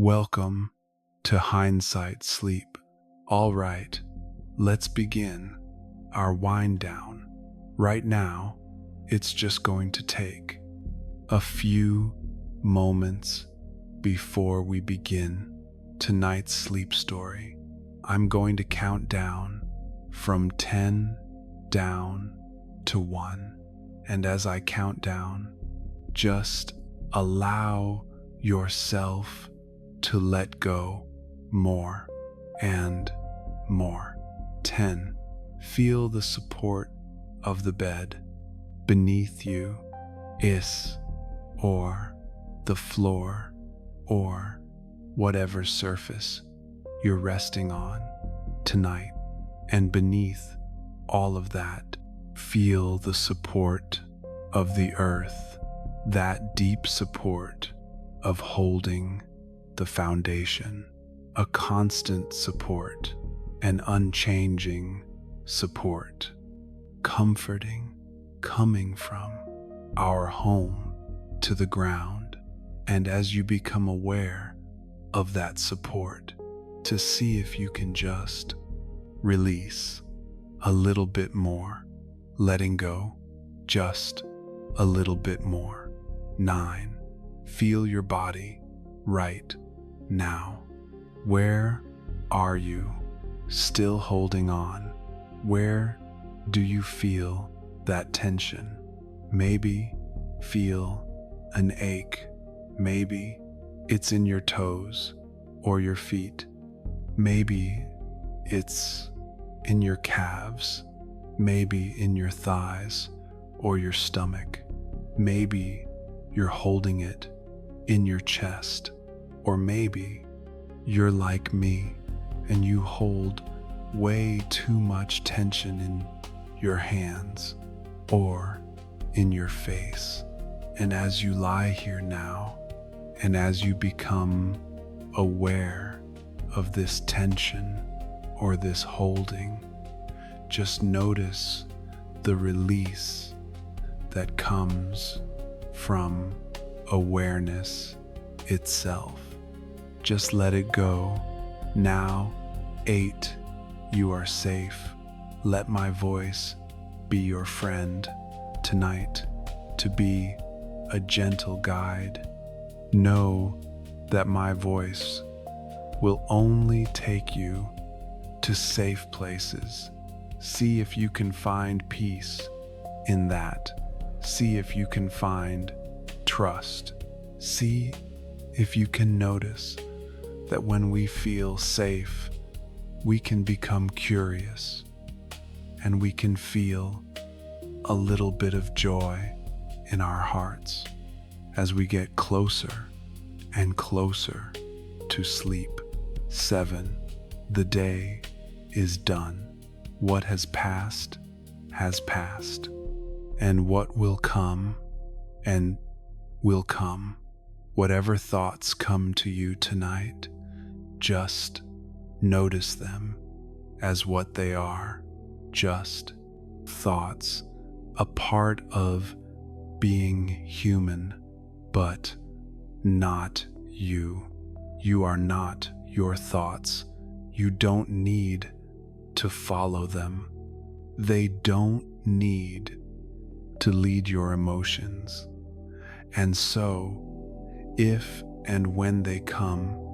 Welcome to Hindsight Sleep. All right, let's begin our wind down. Right now, it's just going to take a few moments before we begin tonight's sleep story. I'm going to count down from 10 down to 1. And as I count down, just allow yourself to let go more and more. 10. Feel the support of the bed beneath you, or the floor, or whatever surface you're resting on tonight. And beneath all of that, feel the support of the earth, that deep support of holding the foundation, a constant support, an unchanging support, comforting, coming from our home to the ground. And as you become aware of that support, to see if you can just release a little bit more, letting go just a little bit more. 9. Feel your body right now. Where are you still holding on? Where do you feel that tension? Maybe feel an ache. Maybe it's in your toes or your feet. Maybe it's in your calves. Maybe in your thighs or your stomach. Maybe you're holding it in your chest. Or maybe you're like me and you hold way too much tension in your hands or in your face. And as you lie here now, and as you become aware of this tension or this holding, just notice the release that comes from awareness itself. Just let it go. Now, 8, you are safe. Let my voice be your friend tonight, to be a gentle guide. Know that my voice will only take you to safe places. See if you can find peace in that. See if you can find trust. See if you can notice that when we feel safe, we can become curious and we can feel a little bit of joy in our hearts as we get closer and closer to sleep. 7. The day is done. What has passed, and what will come and will come. Whatever thoughts come to you tonight, just notice them as what they are, just thoughts, a part of being human, but not you. You are not your thoughts. You don't need to follow them. They don't need to lead your emotions. And so, if and when they come,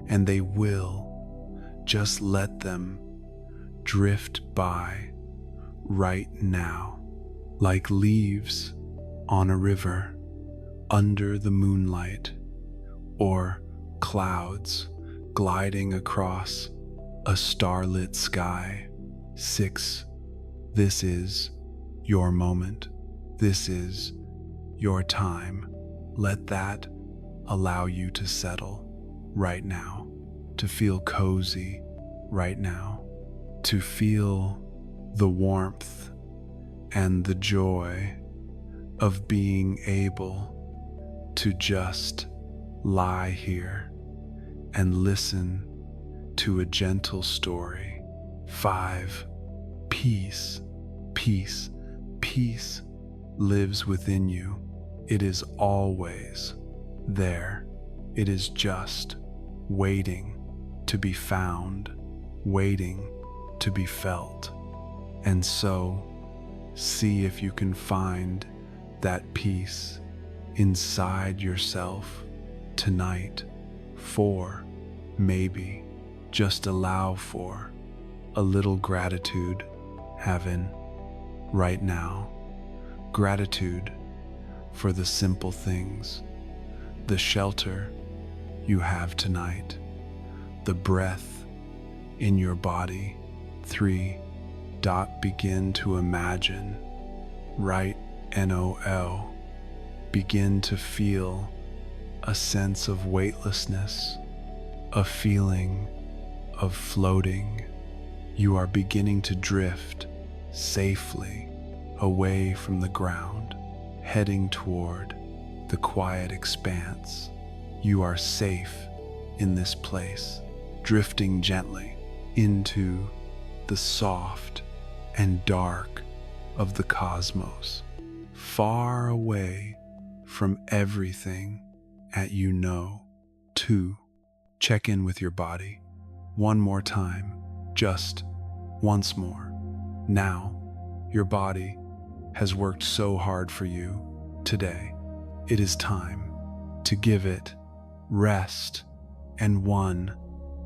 and they will, just let them drift by right now, like leaves on a river under the moonlight, or clouds gliding across a starlit sky. 6. This is your moment. This is your time. Let that allow you to settle right now, to feel cozy right now, to feel the warmth and the joy of being able to just lie here and listen to a gentle story. 5. Peace, peace, peace lives within you. It is always there. It is just waiting to be found, waiting to be felt. And so, see if you can find that peace inside yourself tonight. 4, maybe just allow for a little gratitude, heaven, right now. Gratitude for the simple things, the shelter you have tonight, the breath in your body. 3. Begin to imagine, write NOL, begin to feel a sense of weightlessness, a feeling of floating. You are beginning to drift safely away from the ground, heading toward the quiet expanse. You are safe in this place, drifting gently into the soft and dark of the cosmos, far away from everything at you know. 2. Check in with your body. One more time, just once more. Now, your body has worked so hard for you today. It is time to give it rest and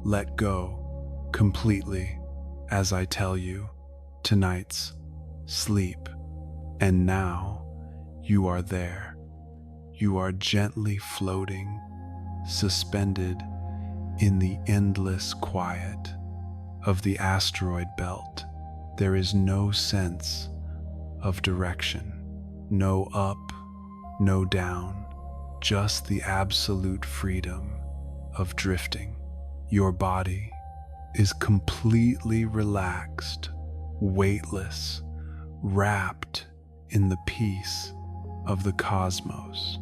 let go completely as I tell you tonight's sleep. And now you are there. You are gently floating, suspended in the endless quiet of the asteroid belt. There is no sense of direction, no up, no down, just the absolute freedom of drifting. Your body is completely relaxed, weightless, wrapped in the peace of the cosmos.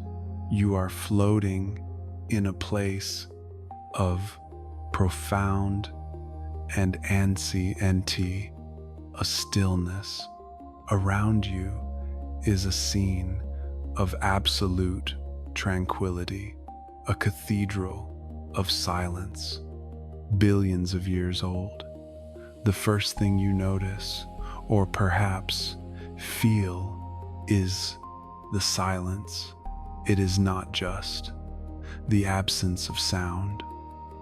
You are floating in a place of profound and ancient, a stillness. Around you is a scene of absolute tranquility, a cathedral of silence, billions of years old. The first thing you notice, or perhaps feel, is the silence. It is not just the absence of sound.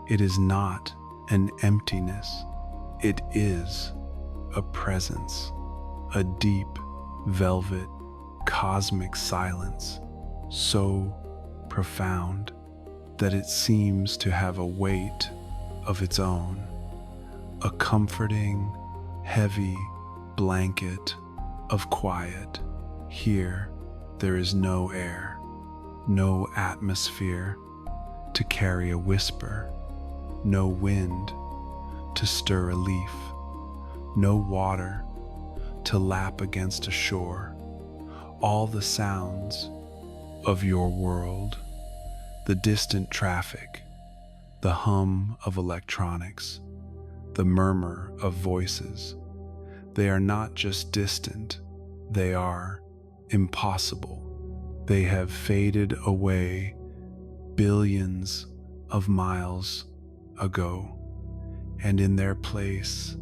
It is not an emptiness. It is a presence, a deep, velvet, cosmic silence, so profound that it seems to have a weight of its own, a comforting, heavy blanket of quiet. Here, there is no air, no atmosphere to carry a whisper, no wind to stir a leaf, no water to lap against a shore. All the sounds of your world, the distant traffic, the hum of electronics, the murmur of voices, they are not just distant, they are impossible. They have faded away billions of miles ago, and in their place,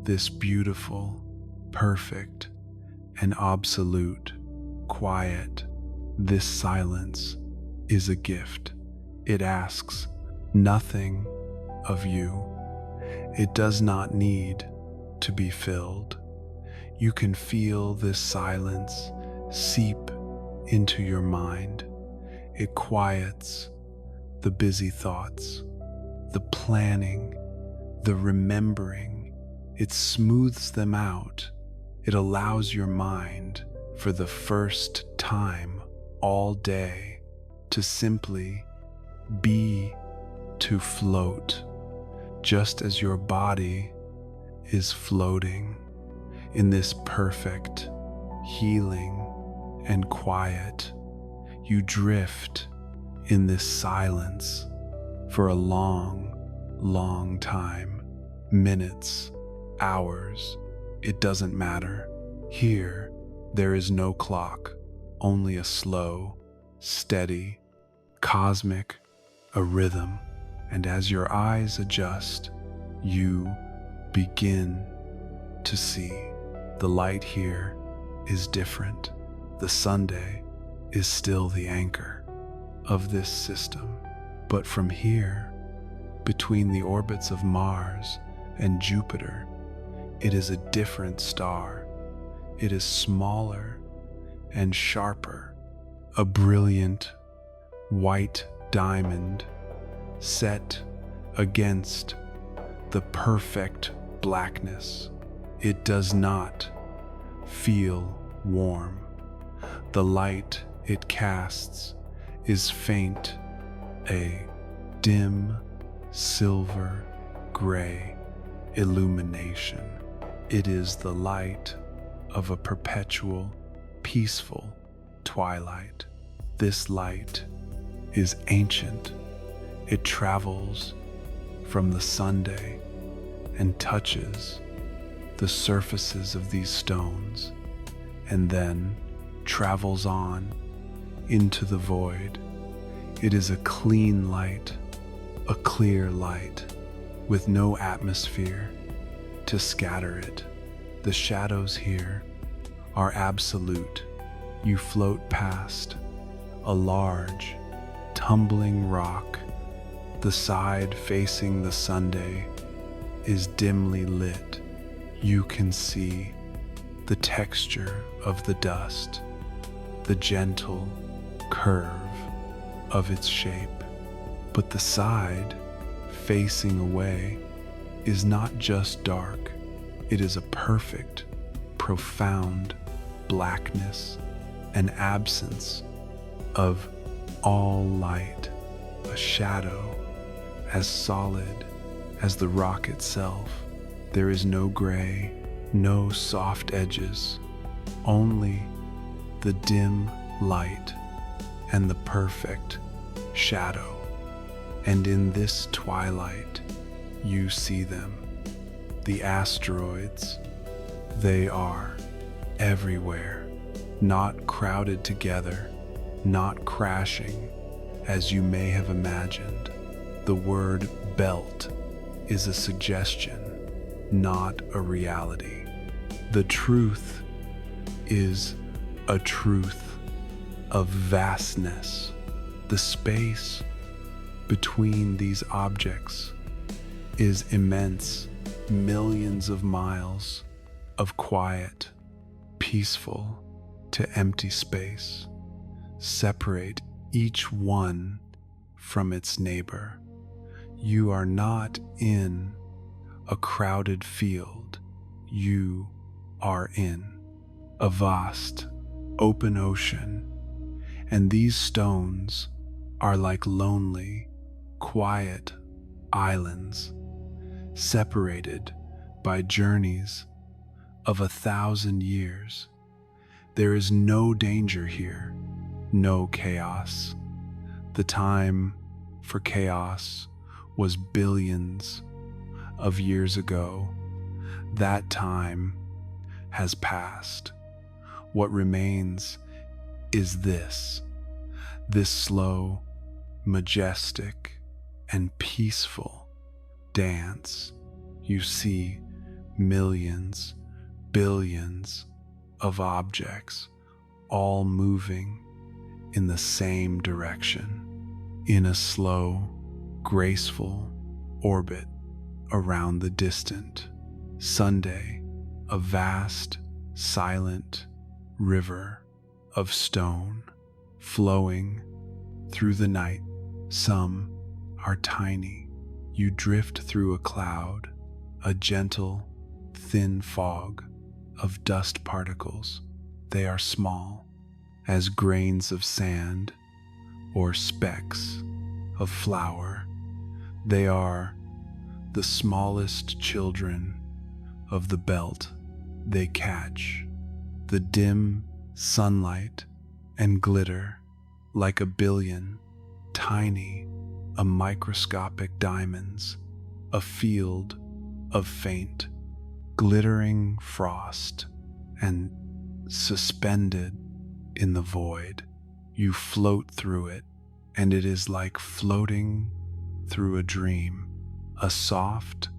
this beautiful, perfect, and absolute quiet, this silence is a gift. It asks nothing of you. It does not need to be filled. You can feel this silence seep into your mind. It quiets the busy thoughts, the planning, the remembering. It smooths them out. It allows your mind, for the first time all day, to simply be, to float, just as your body is floating in this perfect healing and quiet. You drift in this silence for a long, long time, minutes, hours, it doesn't matter. Here, there is no clock, only a slow, steady, cosmic, a rhythm. And as your eyes adjust, you begin to see the light here is different. The Sunday is still the anchor of this system. But from here, between the orbits of Mars and Jupiter, it is a different star. It is smaller and sharper, a brilliant white diamond set against the perfect blackness. It does not feel warm. The light it casts is faint, a dim silver gray illumination. It is the light of a perpetual, peaceful twilight. This light is ancient. It travels from the Sunday and touches the surfaces of these stones, and then travels on into the void. It is a clean light, a clear light, with no atmosphere to scatter it. The shadows here are absolute. You float past a large, tumbling rock. The side facing the Sunday is dimly lit. You can see the texture of the dust, the gentle curve of its shape. But the side facing away is not just dark, it is a perfect, profound blackness, an absence of all light, a shadow as solid as the rock itself. There is no gray, no soft edges, only the dim light and the perfect shadow. And in this twilight, you see them, the asteroids. They are everywhere, not crowded together, not crashing as you may have imagined. The word belt is a suggestion, not a reality. The truth is a truth of vastness. The space between these objects is immense, millions of miles of quiet, peaceful to empty space separate each one from its neighbor. You are not in a crowded field. You are in a vast, open ocean, and these stones are like lonely, quiet islands, separated by journeys of 1,000 years. There is no danger here, no chaos. The time for chaos was billions of years ago. That time has passed. What remains is this slow, majestic, and peaceful dance. You see millions, billions of objects all moving in the same direction, in a slow, graceful orbit around the distant Sunday, a vast, silent river of stone flowing through the night. Some are tiny. You drift through a cloud, a gentle, thin fog of dust particles. They are small as grains of sand or specks of flour. They are the smallest children of the belt. They catch the dim sunlight and glitter like a billion tiny, microscopic diamonds, a field of faint, glittering frost, and suspended in the void. You float through it, and it is like floating through a dream, a soft,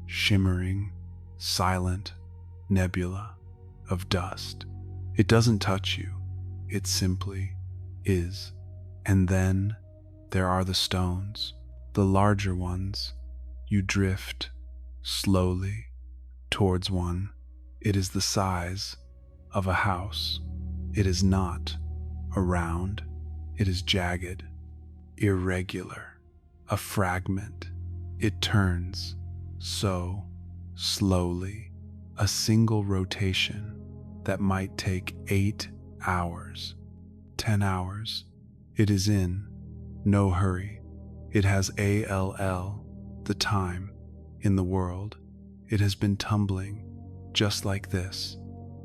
shimmering, silent nebula of dust. It doesn't touch you, it simply is. And then there are the stones, the larger ones. You drift slowly towards one. It is the size of a house. It is not a round. It is jagged, irregular, a fragment. It turns so slowly, a single rotation that might take 8 hours, 10 hours. It is in no hurry. It has ALL, the time in the world. It has been tumbling just like this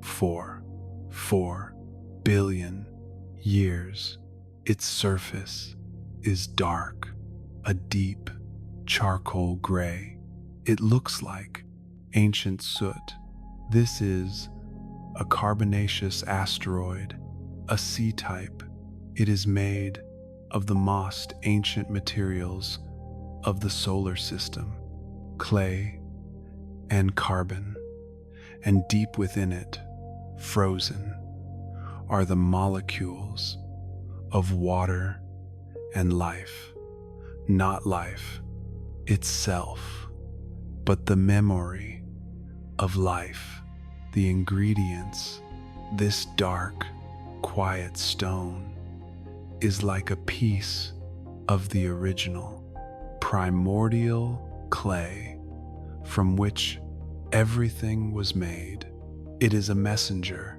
for 4 billion years. Its surface is dark, a deep charcoal gray. It looks like ancient soot. This is a carbonaceous asteroid, a C-type. It is made of the most ancient materials of the solar system, clay and carbon, and deep within it, frozen, are the molecules of water and life. Not life itself, but the memory of life, the ingredients. This dark, quiet stone is like a piece of the original, primordial clay from which everything was made. It is a messenger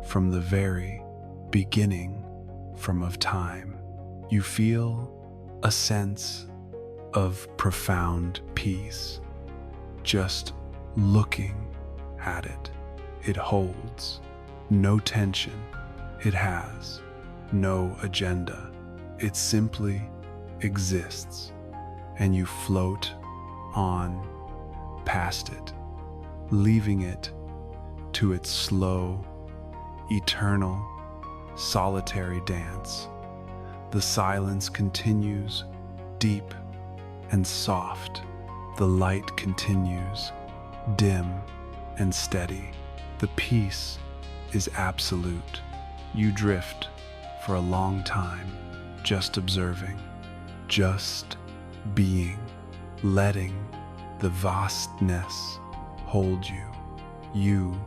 from the very beginning of time. You feel a sense of profound peace just looking at it. It holds no tension. It has no agenda. It simply exists, and you float on past it, leaving it to its slow, eternal, solitary dance. The silence continues, deep and soft. The light continues, dim and steady. The peace is absolute. You drift for a long time, just observing, just being, letting the vastness hold you. You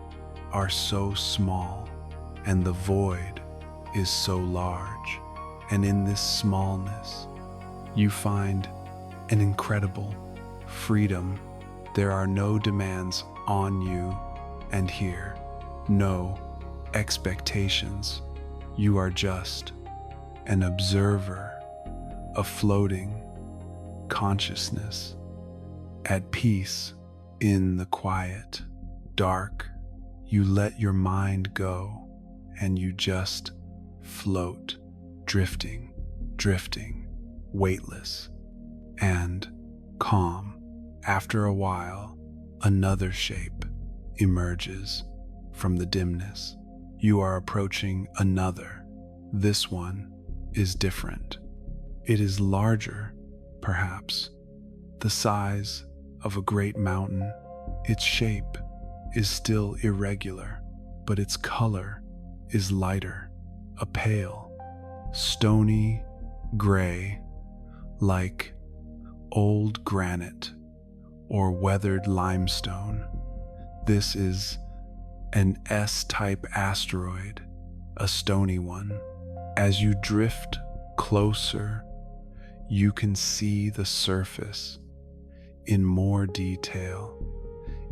are so small, and the void is so large. And in this smallness, you find an incredible freedom. There are no demands on you and here, no expectations. You are just an observer, a floating consciousness, at peace in the quiet, dark. You let your mind go, and you just float, drifting, weightless and calm. After a while, another shape emerges from the dimness. You are approaching another. This one is different. It is larger, perhaps, the size of a great mountain. Its shape is still irregular, but its color is lighter, a pale, stony gray, like old granite or weathered limestone. This is an S-type asteroid, a stony one. As you drift closer, you can see the surface in more detail.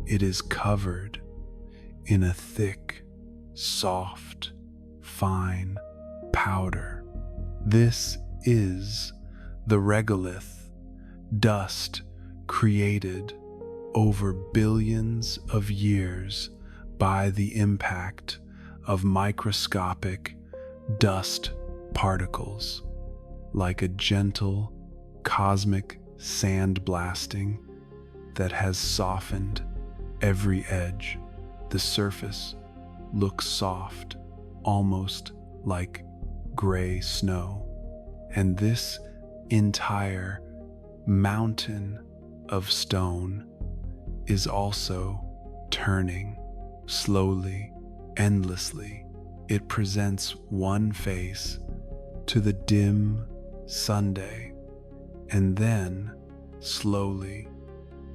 It is covered in a thick, soft, fine powder. This is the regolith, dust created over billions of years by the impact of microscopic dust particles, like a gentle cosmic sandblasting that has softened every edge. The surface looks soft, almost like gray snow, and this entire mountain of stone is also turning slowly, endlessly. It presents one face to the dim Sunday and then slowly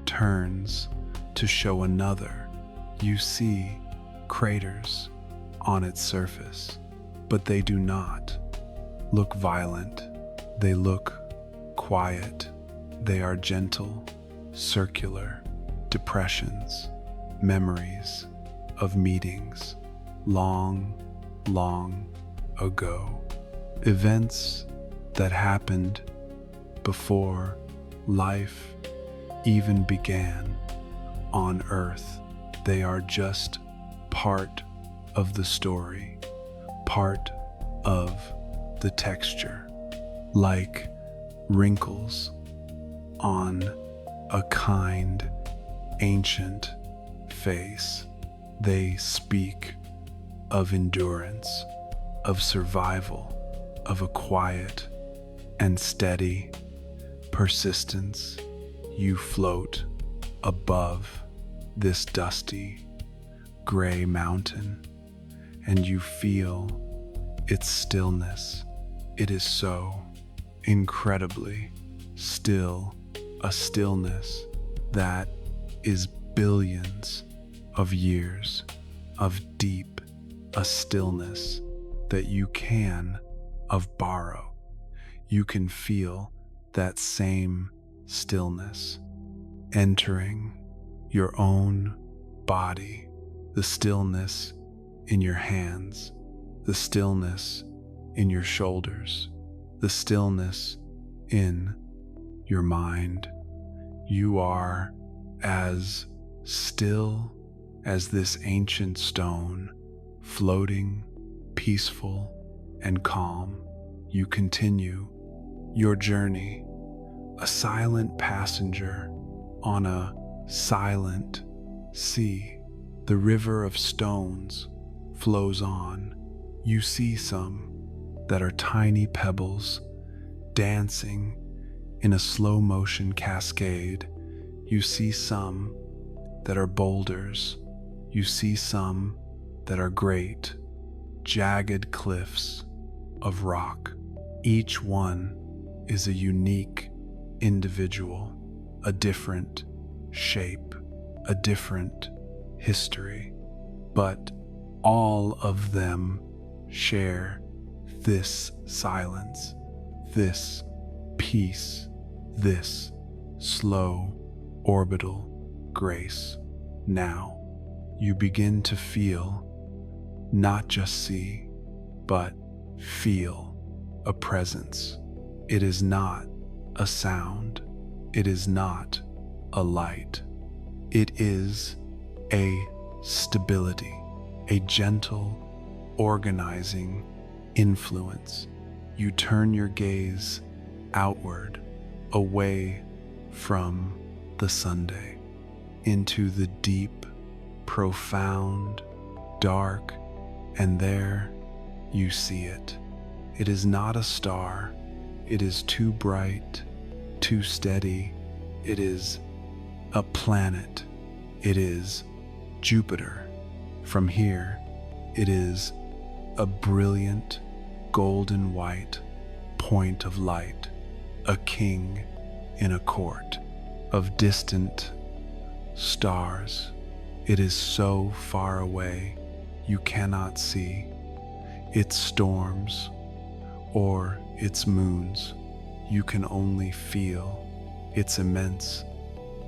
turns to show another. You see craters on its surface, but they do not look violent. They look quiet. They are gentle, circular depressions, memories of meetings long, long ago. Events that happened before life even began on Earth. They are just part of the story, part of the texture, like wrinkles on a kind, ancient face. They speak of endurance, of survival, of a quiet and steady persistence. You float above this dusty, gray mountain, and you feel its stillness. It is so incredibly still, a stillness that is billions of years of deep, a stillness that you can borrow. You can feel that same stillness entering your own body, the stillness in your hands, the stillness in your shoulders, the stillness in your mind. You are as still as this ancient stone, floating, peaceful and calm. You continue your journey, a silent passenger on a silent sea. The river of stones flows on. You see some that are tiny pebbles dancing in a slow motion cascade. You see some that are boulders. You see some that are great, jagged cliffs of rock. Each one is a unique individual, a different shape, a different history, but all of them share this silence, this peace, this slow orbital grace. Now you begin to feel, not just see, but feel a presence. It is not a sound. It is not a light. It is a stability, a gentle, organizing influence. You turn your gaze outward, away from the Sunday, into the deep, profound, dark, and there you see it. It is not a star. It is too bright, too steady. It is a planet. It is Jupiter. From here, it is a brilliant, golden white point of light, a king in a court of distant stars. It is so far away you cannot see its storms or its moons. You can only feel its immense,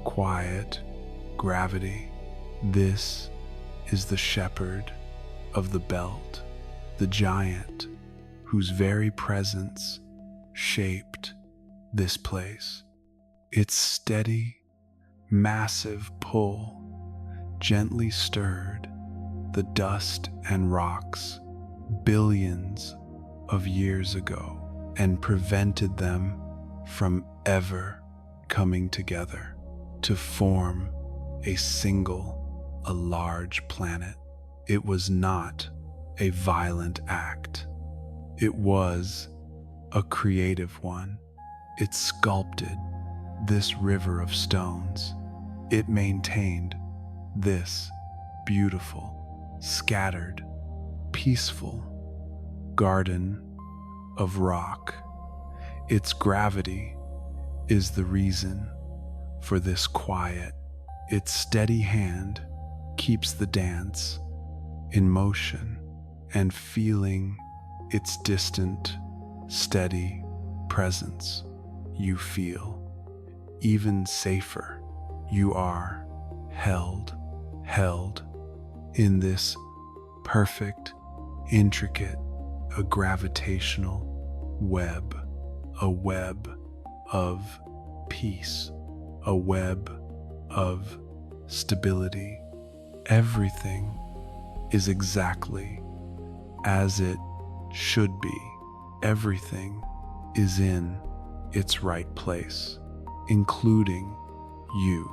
quiet gravity. This is the shepherd of the belt, the giant whose very presence shaped this place. Its steady, massive pull gently stirred the dust and rocks billions of years ago and prevented them from ever coming together to form a large planet. It was not a violent act. It was a creative one. It sculpted this river of stones. It maintained this beautiful, scattered, peaceful garden of rock. Its gravity is the reason for this quiet. Its steady hand keeps the dance in motion, and feeling its distant, steady presence, you feel even safer. You are held in this perfect, intricate, a gravitational web, a web of peace, a web of stability. Everything is exactly as it should be. Everything is in its right place, including you,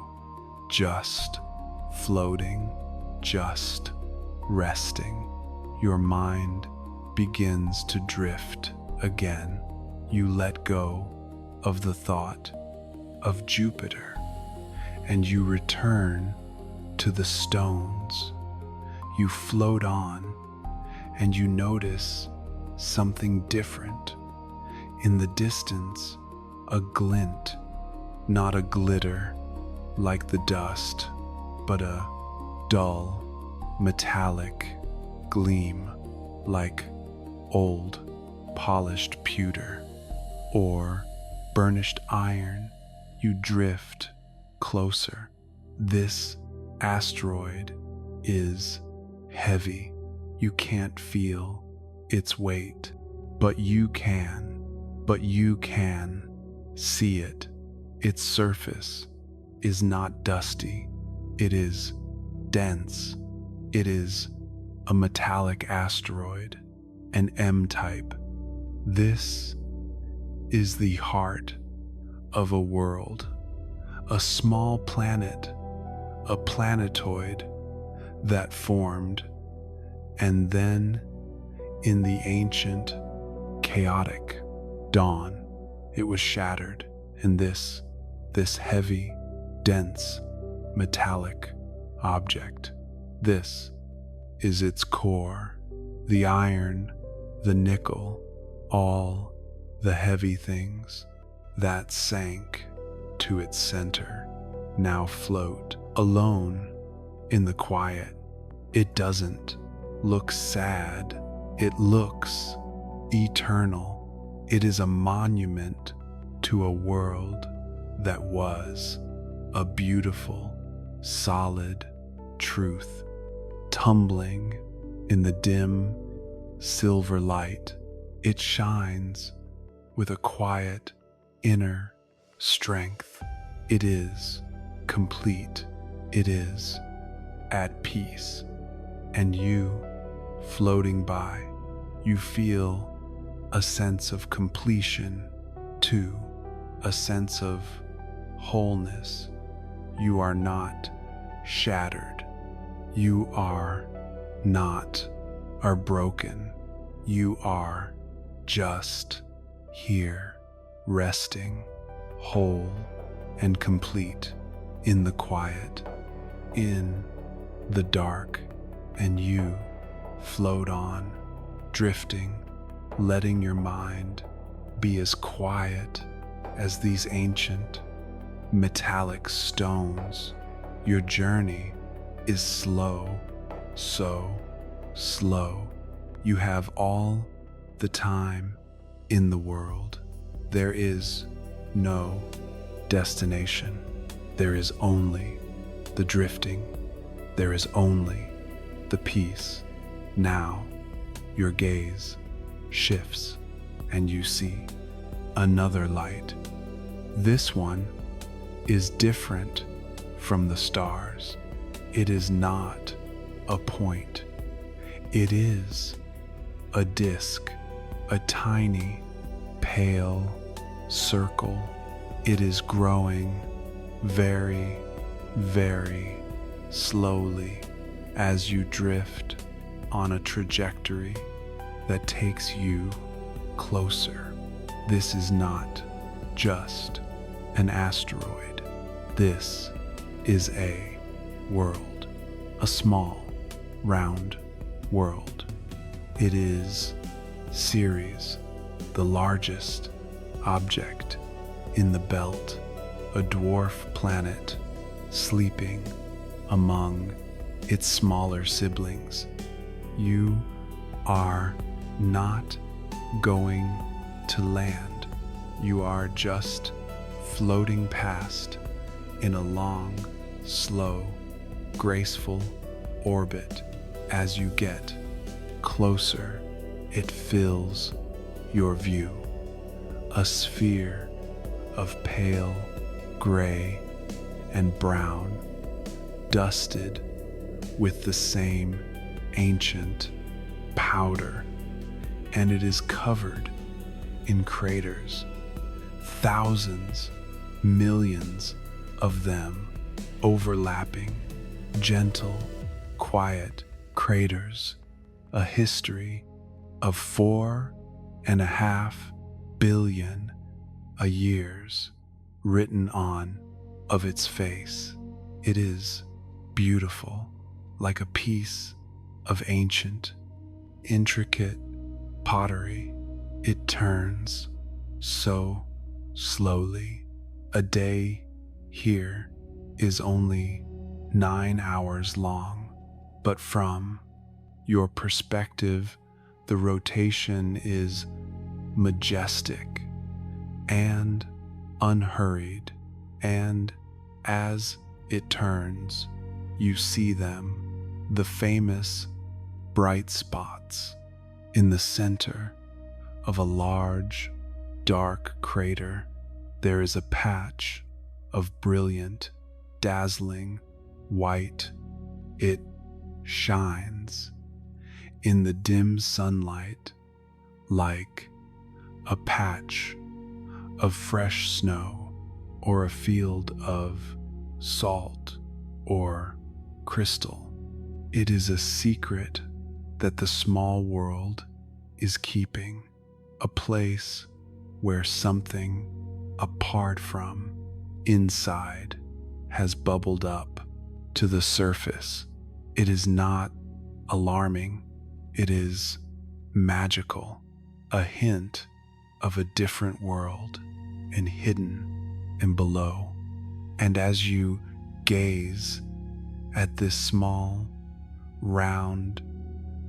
just floating, just resting. Your mind begins to drift again. You let go of the thought of Jupiter, and you return to the stones. You float on, and you notice something different. In the distance, a glint, not a glitter like the dust, but a dull, metallic gleam like old, polished pewter or burnished iron. You drift closer. This asteroid is heavy. You can't feel its weight, but you can see it. Its surface is not dusty. It is dense. It is a metallic asteroid, an M-type. This is the heart of a world, a small planet, a planetoid that formed, and then in the ancient, chaotic dawn, it was shattered, and this heavy, dense, metallic object, this is its core, the iron, the nickel, all the heavy things that sank to its center now float alone in the quiet. It doesn't look sad. It looks eternal. It is a monument to a world that was a beautiful, solid truth, tumbling in the dim silver light. It shines with a quiet inner strength. It is complete. It is at peace. And you, floating by, you feel a sense of completion too, a sense of wholeness. You are not shattered. You are not broken. You are just here, resting, whole and complete in the quiet, in the dark, and you float on, drifting, letting your mind be as quiet as these ancient metallic stones. Your journey is slow, so slow. You have all the time in the world. There is no destination. There is only the drifting. There is only the peace. Now, your gaze shifts and you see another light. This one is different from the stars. It is not a point. It is a disk, a tiny, pale circle. It is growing very, very slowly as you drift on a trajectory that takes you closer. This is not just an asteroid. This is a world, a small, round world. It is Ceres, the largest object in the belt, a dwarf planet sleeping among its smaller siblings. You are not going to land. You are just floating past in a long, slow, graceful orbit. As you get closer, it fills your view. A sphere of pale gray and brown, dusted with the same ancient powder, and it is covered in craters, thousands, millions of them overlapping, gentle, quiet craters, a history of 4.5 billion years written on of its face. It is beautiful, like a piece of ancient, intricate pottery. It turns so slowly. A day here is only 9 hours long, but from your perspective, the rotation is majestic and unhurried, and as it turns, you see them, the famous bright spots in the center of a large, dark crater. There is a patch of brilliant, dazzling white. It shines in the dim sunlight like a patch of fresh snow or a field of salt or crystal. It is a secret that the small world is keeping, a place where something apart from inside has bubbled up to the surface. It is not alarming, it is magical, a hint of a different world and hidden and below. And as you gaze at this small, round,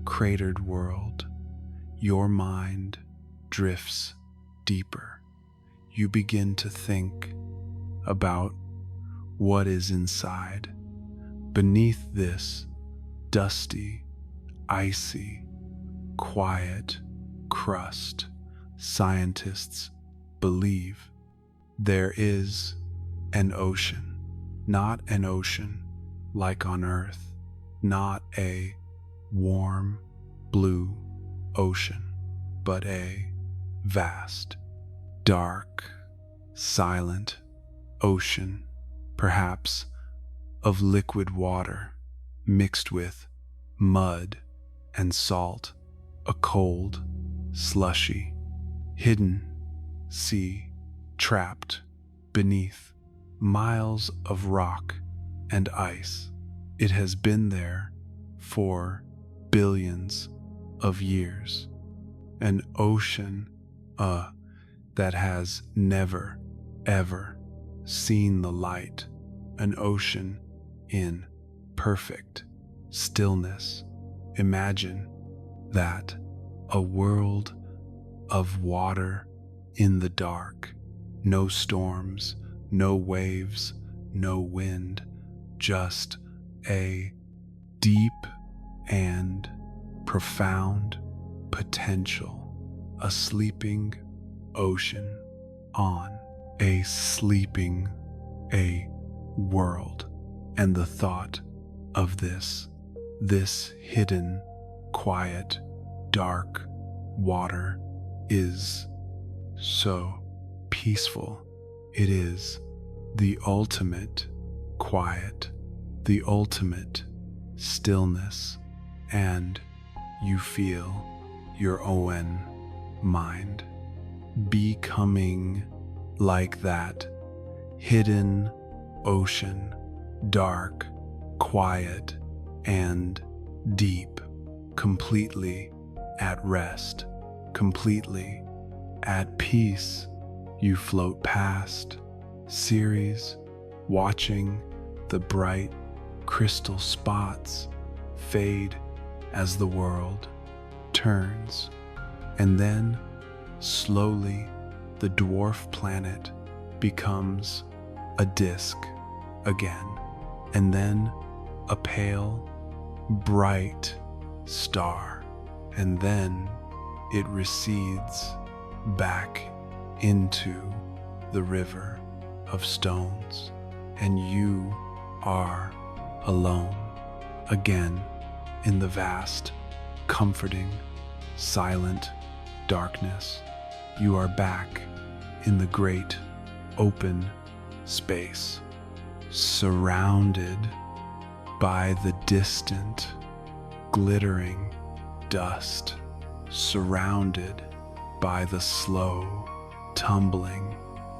cratered world, your mind drifts deeper. You begin to think about what is inside. Beneath this dusty, icy, quiet crust, scientists believe there is an ocean, not an ocean like on Earth, not a warm blue ocean, but a vast, dark, silent ocean, perhaps of liquid water mixed with mud and salt, a cold, slushy, hidden sea trapped beneath miles of rock and ice. It has been there for billions of years. An ocean, that has never, ever seen the light. An ocean in perfect stillness. Imagine that, a world of water in the dark. No storms, no waves, no wind, just a deep and profound potential. A sleeping ocean on a sleeping world. And the thought of this hidden, quiet, dark water is so peaceful. It is the ultimate quiet, the ultimate stillness, and you feel your own mind becoming like that hidden ocean, dark, quiet, and deep, completely at rest, completely at peace. You float past Ceres, watching the bright crystal spots fade as the world turns. And then, slowly, the dwarf planet becomes a disk again, and then a pale, bright star, and then it recedes back into the river of stones, and you are alone again in the vast, comforting, silent darkness. You are back in the great open space, surrounded by the distant, glittering dust, surrounded by the slow, tumbling,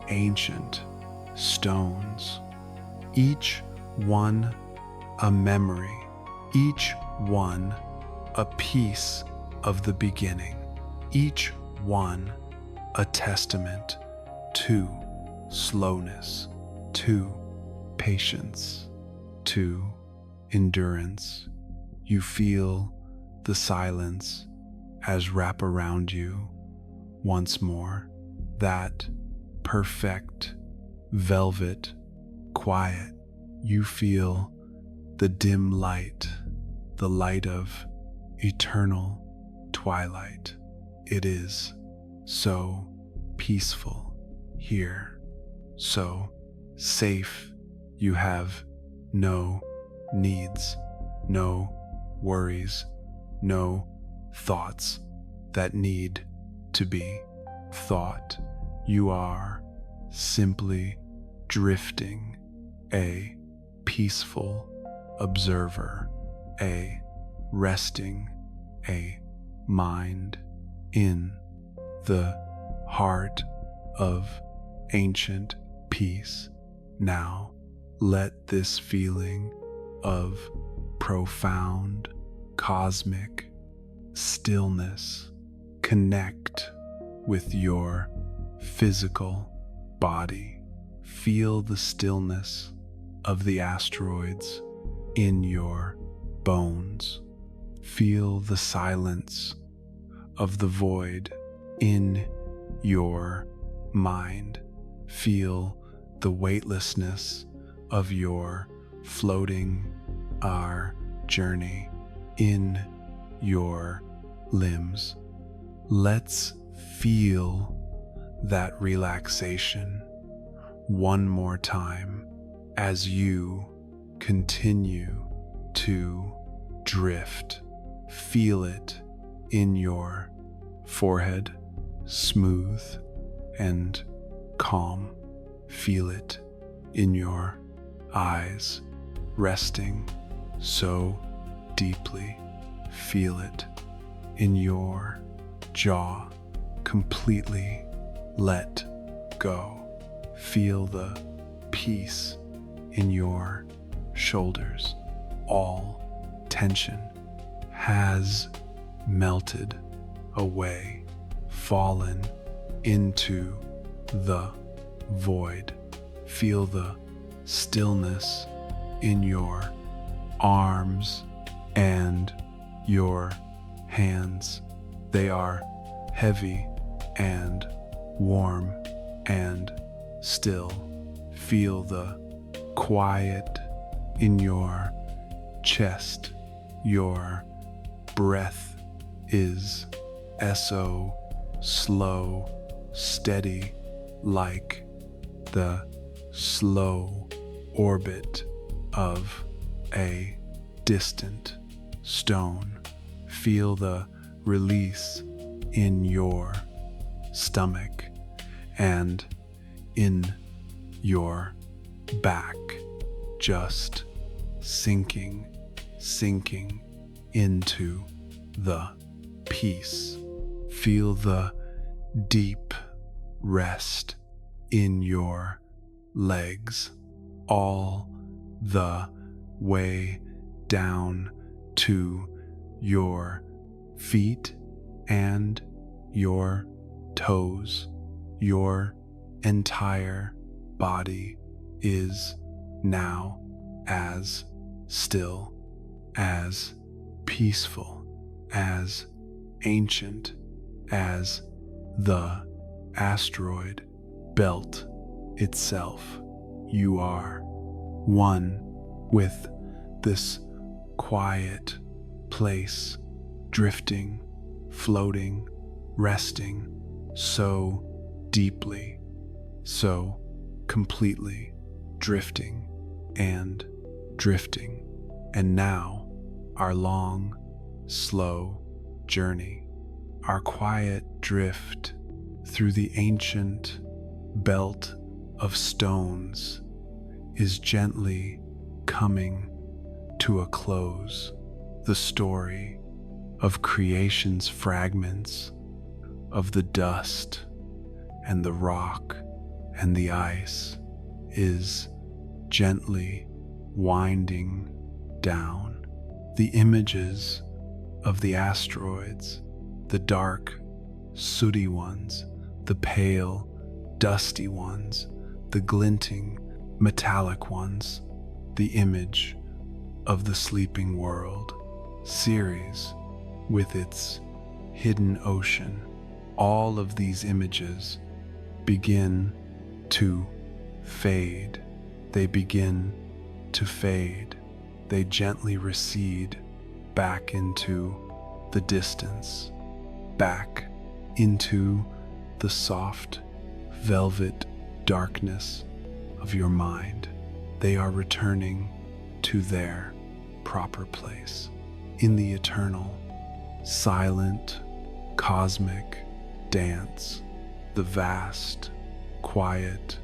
ancient stones, each one a memory, each one a piece of the beginning, each one a testament to slowness, to patience, to endurance. You feel the silence as wrap around you once more, that perfect velvet quiet. You feel the dim light, the light of eternal twilight. It is so peaceful here, so safe. You have no needs, no worries, no thoughts that need to be thought. You are simply drifting, a peaceful observer, a resting, a mind in the heart of ancient peace. Now, let this feeling of profound cosmic stillness connect with your physical body. Feel the stillness of the asteroids in your bones. Feel the silence of the void in your mind. Feel the weightlessness of your floating our journey in your limbs. Let's feel that relaxation one more time as you continue to drift. Feel it in your forehead, smooth and calm. Feel it in your eyes, resting so deeply. Feel it in your jaw, completely let go. Feel the peace in your shoulders. All tension has melted away, fallen into the void. Feel the stillness in your arms and your hands. They are heavy and warm and still. Feel the quiet in your chest. Your breath is so slow, steady, like the slow orbit of a distant stone. Feel the release in your stomach and in your back, just sinking into the peace. Feel the deep rest in your legs, all the way down to your feet and your toes. Your entire body is now as still, as peaceful, as ancient as the asteroid belt itself. You are one with this quiet place, drifting, floating, resting so deeply, so completely, drifting and drifting. And now our long, slow journey, our quiet drift through the ancient belt of stones is gently coming to a close. The story of creation's fragments, of the dust and the rock and the ice, is gently winding down. The images of the asteroids, the dark, sooty ones, the pale, dusty ones, the glinting, metallic ones, the image of the sleeping world, Ceres with its hidden ocean. All of these images begin to fade. They begin to fade. They gently recede back into the distance, back into the soft velvet darkness of your mind. They are returning to their proper place in the eternal, silent, cosmic dance. The vast, quiet,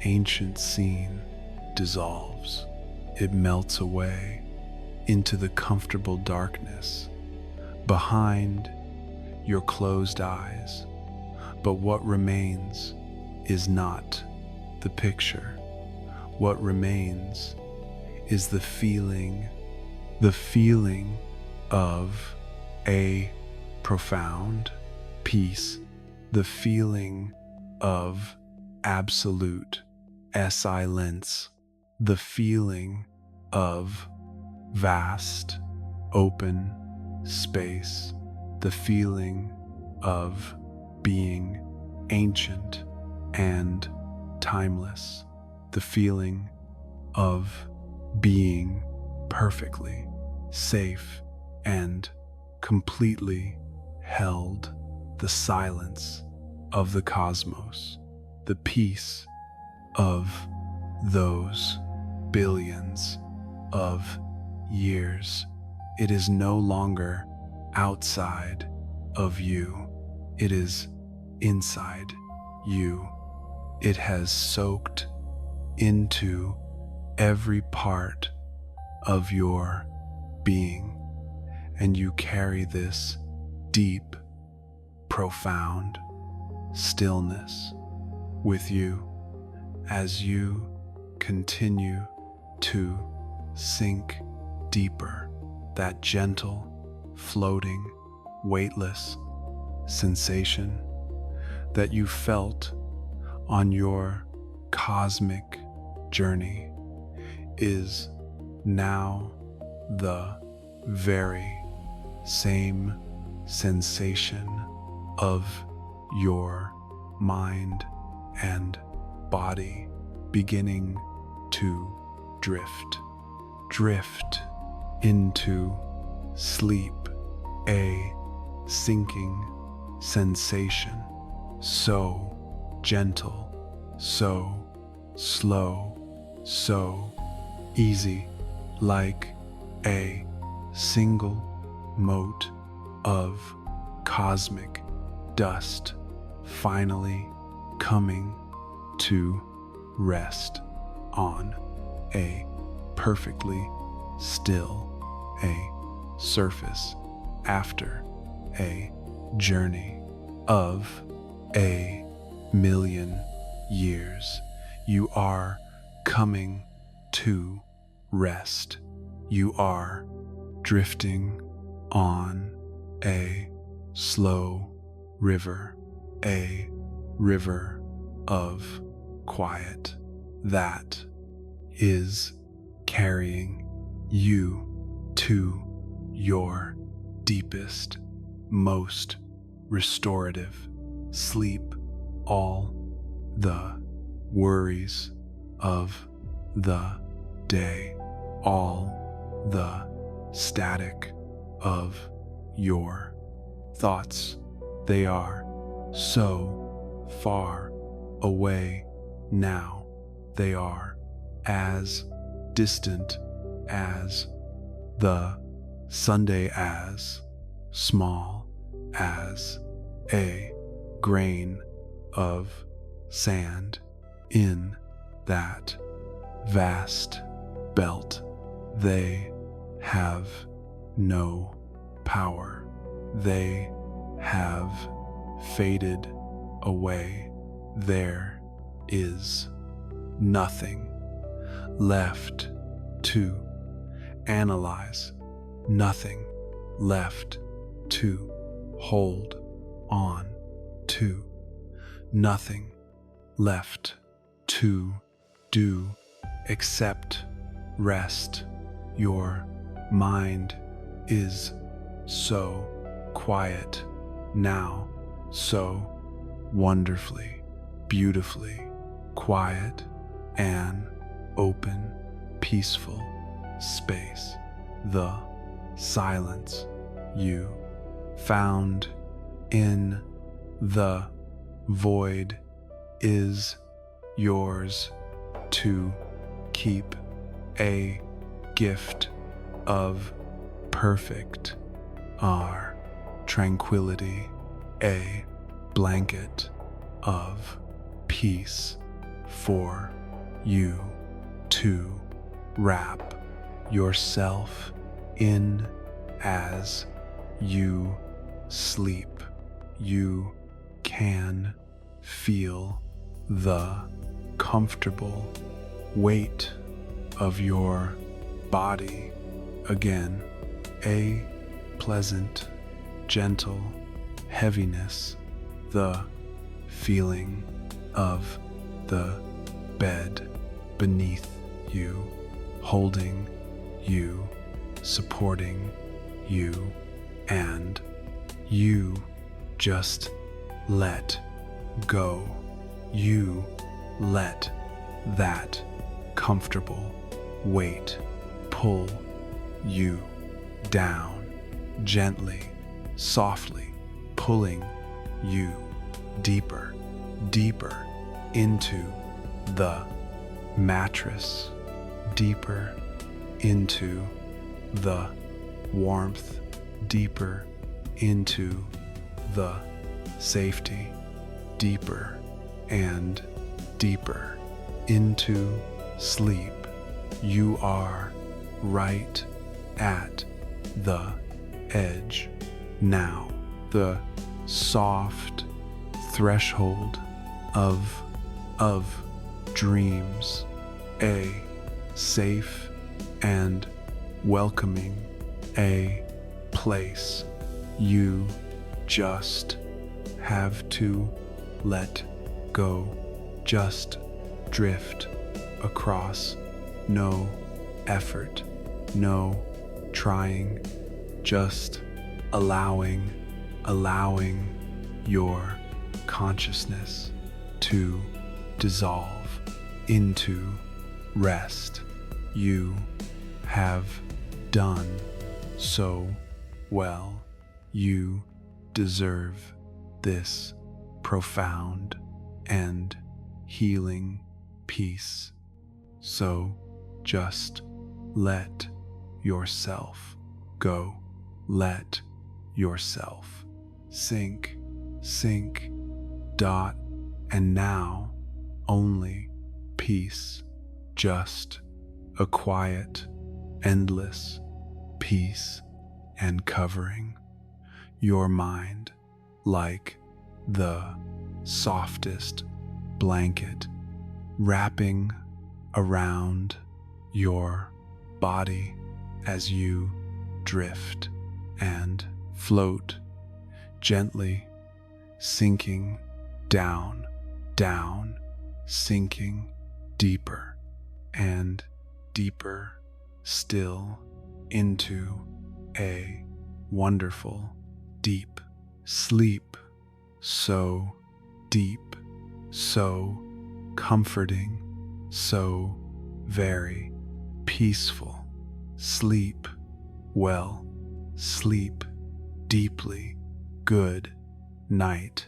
ancient scene dissolves. It melts away into the comfortable darkness behind your closed eyes. But what remains is not the picture. What remains is the feeling of a profound peace, the feeling of absolute silence, the feeling of vast, open space, the feeling of being ancient and timeless, the feeling of being perfectly safe and completely held, the silence of the cosmos, the peace of those billions of years. It is no longer outside of you. It is inside you. It has soaked into every part of your being, and you carry this deep, profound stillness with you as you continue to sink deeper. That gentle, floating, weightless sensation that you felt on your cosmic journey is now the very same sensation of your mind and body beginning to drift into sleep, a sinking sensation, so gentle, so slow, so easy, like a single mote of cosmic dust finally coming to rest on a perfectly still surface after a journey of 1,000,000 years. You are coming to rest. You are drifting on a slow river, a river of quiet that is carrying you to your deepest, most restorative sleep. All the worries of the day, all the static of your thoughts, they are so far away now. They are as distant as the Sunday, as small as a grain of sand in that vast belt. They have no power. They have faded away. There is nothing left to analyze, nothing left to hold on to, nothing left to do except rest. Your mind is so quiet now, so wonderfully, beautifully quiet, an open, peaceful space. The silence you found in the void is yours to keep, a gift of perfect tranquility, a blanket of peace for you to wrap yourself in as you sleep. You can feel the comfortable weight of your body again, a pleasant, gentle heaviness, the feeling of the bed beneath you, holding you, supporting you, and you just let go. You let that comfortable weight pull you down gently, softly, pulling you deeper, deeper into the mattress, deeper into the warmth, deeper into the safety, deeper and deeper into sleep. You are right at the edge now, the soft threshold of dreams, a safe and welcoming, a place you just have to let go, just drift across, no effort, no trying, just allowing your consciousness to dissolve into rest. You have done so well. You deserve this profound and healing peace. So just let yourself go. Let yourself sink, dot, and now only peace, just a quiet, endless peace and covering your mind like the softest blanket wrapping around your body as you drift and float, gently sinking down, down, sinking deeper and deeper still into a wonderful deep sleep, so deep, so comforting, so very peaceful. Sleep well, sleep deeply. Good night.